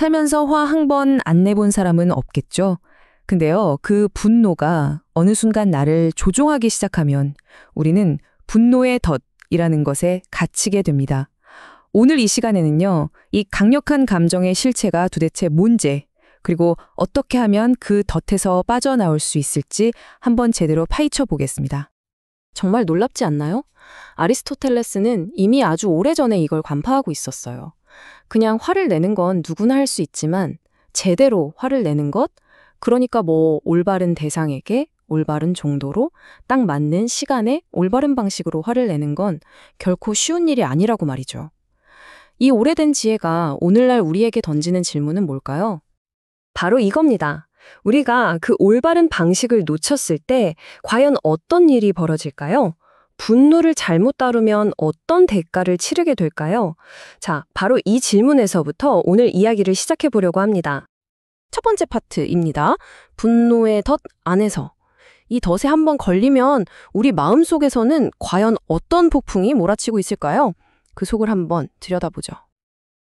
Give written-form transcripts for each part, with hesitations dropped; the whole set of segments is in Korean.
살면서 화 한 번 안 내본 사람은 없겠죠. 근데요, 그 분노가 어느 순간 나를 조종하기 시작하면 우리는 분노의 덫이라는 것에 갇히게 됩니다. 오늘 이 시간에는요, 이 강력한 감정의 실체가 도대체 뭔지, 그리고 어떻게 하면 그 덫에서 빠져나올 수 있을지 한번 제대로 파헤쳐 보겠습니다. 정말 놀랍지 않나요? 아리스토텔레스는 이미 아주 오래전에 이걸 간파하고 있었어요. 그냥 화를 내는 건 누구나 할 수 있지만 제대로 화를 내는 것, 그러니까 올바른 대상에게 올바른 정도로 딱 맞는 시간에 올바른 방식으로 화를 내는 건 결코 쉬운 일이 아니라고 말이죠. 이 오래된 지혜가 오늘날 우리에게 던지는 질문은 뭘까요? 바로 이겁니다. 우리가 그 올바른 방식을 놓쳤을 때 과연 어떤 일이 벌어질까요? 분노를 잘못 다루면 어떤 대가를 치르게 될까요? 자, 바로 이 질문에서부터 오늘 이야기를 시작해 보려고 합니다. 첫 번째 파트입니다. 분노의 덫 안에서. 이 덫에 한번 걸리면 우리 마음속에서는 과연 어떤 폭풍이 몰아치고 있을까요? 그 속을 한번 들여다보죠.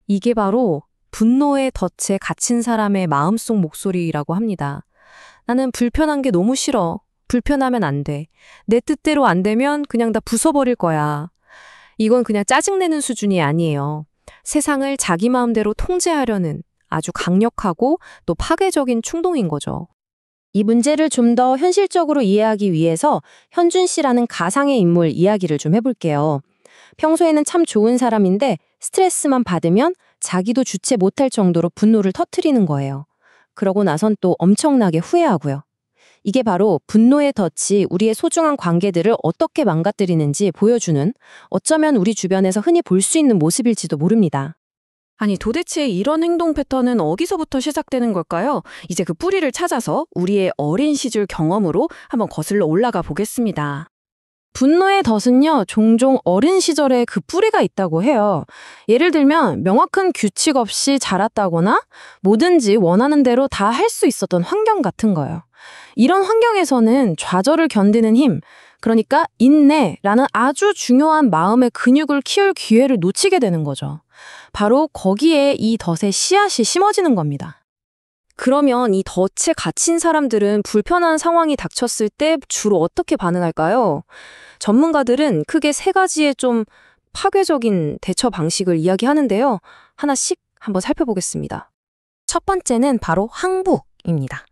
이게 바로 분노의 덫에 갇힌 사람의 마음속 목소리라고 합니다. 나는 불편한 게 너무 싫어. 불편하면 안 돼. 내 뜻대로 안 되면 그냥 다 부숴버릴 거야. 이건 그냥 짜증내는 수준이 아니에요. 세상을 자기 마음대로 통제하려는 아주 강력하고 또 파괴적인 충동인 거죠. 이 문제를 좀 더 현실적으로 이해하기 위해서 현준 씨라는 가상의 인물 이야기를 좀 해볼게요. 평소에는 참 좋은 사람인데 스트레스만 받으면 자기도 주체 못할 정도로 분노를 터뜨리는 거예요. 그러고 나선 또 엄청나게 후회하고요. 이게 바로 분노의 덫이 우리의 소중한 관계들을 어떻게 망가뜨리는지 보여주는, 어쩌면 우리 주변에서 흔히 볼 수 있는 모습일지도 모릅니다. 아니, 도대체 이런 행동 패턴은 어디서부터 시작되는 걸까요? 이제 그 뿌리를 찾아서 우리의 어린 시절 경험으로 한번 거슬러 올라가 보겠습니다. 분노의 덫은요, 종종 어린 시절에 그 뿌리가 있다고 해요. 예를 들면 명확한 규칙 없이 자랐다거나 뭐든지 원하는 대로 다 할 수 있었던 환경 같은 거예요. 이런 환경에서는 좌절을 견디는 힘, 그러니까 인내라는 아주 중요한 마음의 근육을 키울 기회를 놓치게 되는 거죠. 바로 거기에 이 덫의 씨앗이 심어지는 겁니다. 그러면 이 덫에 갇힌 사람들은 불편한 상황이 닥쳤을 때 주로 어떻게 반응할까요? 전문가들은 크게 세 가지의 좀 파괴적인 대처 방식을 이야기하는데요. 하나씩 한번 살펴보겠습니다. 첫 번째는 바로 항복입니다.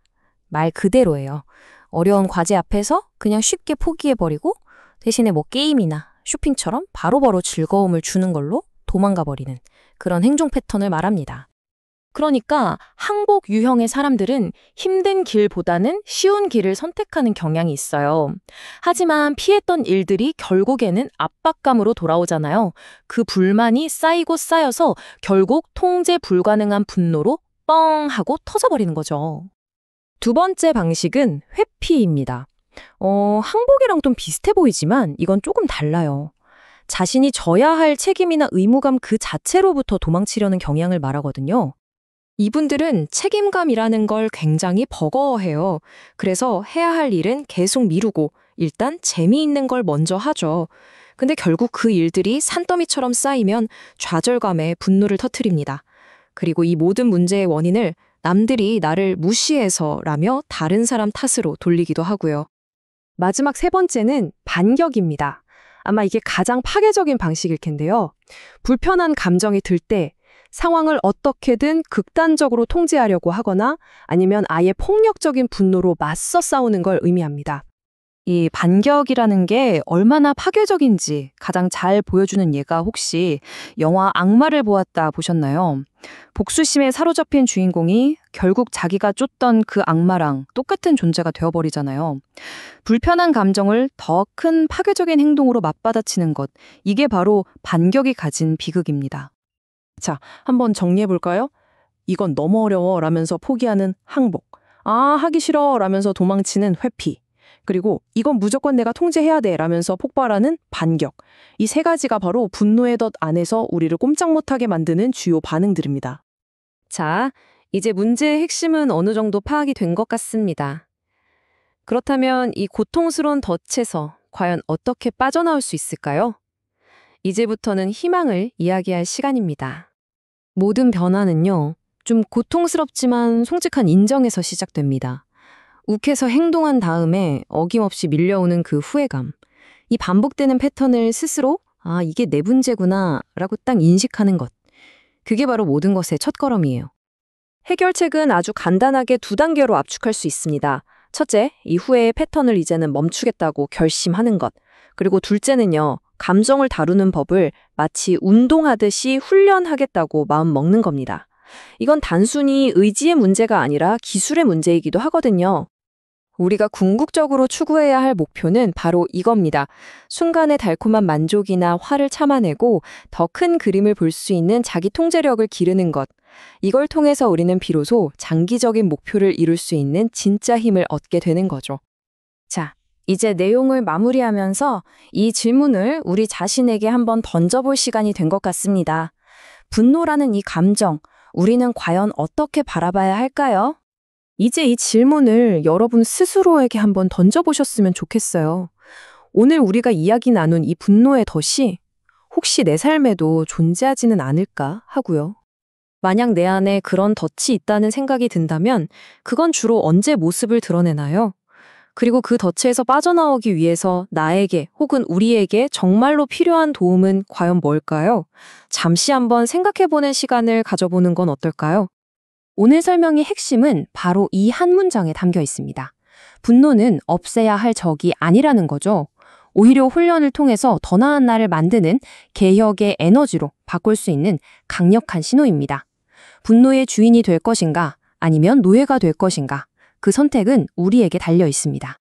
말 그대로예요. 어려운 과제 앞에서 그냥 쉽게 포기해버리고 대신에 게임이나 쇼핑처럼 바로바로 즐거움을 주는 걸로 도망가 버리는 그런 행동 패턴을 말합니다. 그러니까 항복 유형의 사람들은 힘든 길보다는 쉬운 길을 선택하는 경향이 있어요. 하지만 피했던 일들이 결국에는 압박감으로 돌아오잖아요. 그 불만이 쌓이고 쌓여서 결국 통제 불가능한 분노로 뻥 하고 터져버리는 거죠. 두 번째 방식은 회피입니다. 항복이랑 좀 비슷해 보이지만 이건 조금 달라요. 자신이 져야 할 책임이나 의무감 그 자체로부터 도망치려는 경향을 말하거든요. 이분들은 책임감이라는 걸 굉장히 버거워해요. 그래서 해야 할 일은 계속 미루고 일단 재미있는 걸 먼저 하죠. 근데 결국 그 일들이 산더미처럼 쌓이면 좌절감에 분노를 터뜨립니다. 그리고 이 모든 문제의 원인을 남들이 나를 무시해서라며 다른 사람 탓으로 돌리기도 하고요. 마지막 세 번째는 반격입니다. 아마 이게 가장 파괴적인 방식일 텐데요. 불편한 감정이 들 때 상황을 어떻게든 극단적으로 통제하려고 하거나 아니면 아예 폭력적인 분노로 맞서 싸우는 걸 의미합니다. 이 반격이라는 게 얼마나 파괴적인지 가장 잘 보여주는 예가 혹시 영화 악마를 보았다 보셨나요? 복수심에 사로잡힌 주인공이 결국 자기가 쫓던 그 악마랑 똑같은 존재가 되어버리잖아요. 불편한 감정을 더 큰 파괴적인 행동으로 맞받아치는 것, 이게 바로 반격이 가진 비극입니다. 자, 한번 정리해볼까요? 이건 너무 어려워 라면서 포기하는 항복. 하기 싫어 라면서 도망치는 회피. 그리고 이건 무조건 내가 통제해야 돼 라면서 폭발하는 반격. 이 세 가지가 바로 분노의 덫 안에서 우리를 꼼짝 못하게 만드는 주요 반응들입니다. 자, 이제 문제의 핵심은 어느 정도 파악이 된 것 같습니다. 그렇다면 이 고통스러운 덫에서 과연 어떻게 빠져나올 수 있을까요? 이제부터는 희망을 이야기할 시간입니다. 모든 변화는요, 좀 고통스럽지만 솔직한 인정에서 시작됩니다. 욱해서 행동한 다음에 어김없이 밀려오는 그 후회감. 이 반복되는 패턴을 스스로 아, 이게 내 문제구나 라고 딱 인식하는 것. 그게 바로 모든 것의 첫걸음이에요. 해결책은 아주 간단하게 2단계로 압축할 수 있습니다. 첫째, 이후의 패턴을 이제는 멈추겠다고 결심하는 것. 그리고 둘째는요, 감정을 다루는 법을 마치 운동하듯이 훈련하겠다고 마음 먹는 겁니다. 이건 단순히 의지의 문제가 아니라 기술의 문제이기도 하거든요. 우리가 궁극적으로 추구해야 할 목표는 바로 이겁니다. 순간의 달콤한 만족이나 화를 참아내고 더 큰 그림을 볼 수 있는 자기 통제력을 기르는 것. 이걸 통해서 우리는 비로소 장기적인 목표를 이룰 수 있는 진짜 힘을 얻게 되는 거죠. 자, 이제 내용을 마무리하면서 이 질문을 우리 자신에게 한번 던져볼 시간이 된 것 같습니다. 분노라는 이 감정, 우리는 과연 어떻게 바라봐야 할까요? 이제 이 질문을 여러분 스스로에게 한번 던져보셨으면 좋겠어요. 오늘 우리가 이야기 나눈 이 분노의 덫이 혹시 내 삶에도 존재하지는 않을까 하고요. 만약 내 안에 그런 덫이 있다는 생각이 든다면 그건 주로 언제 모습을 드러내나요? 그리고 그 덫에서 빠져나오기 위해서 나에게 혹은 우리에게 정말로 필요한 도움은 과연 뭘까요? 잠시 한번 생각해보는 시간을 가져보는 건 어떨까요? 오늘 설명의 핵심은 바로 이 한 문장에 담겨 있습니다. 분노는 없애야 할 적이 아니라는 거죠. 오히려 훈련을 통해서 더 나은 나를 만드는 개혁의 에너지로 바꿀 수 있는 강력한 신호입니다. 분노의 주인이 될 것인가 아니면 노예가 될 것인가 그 선택은 우리에게 달려 있습니다.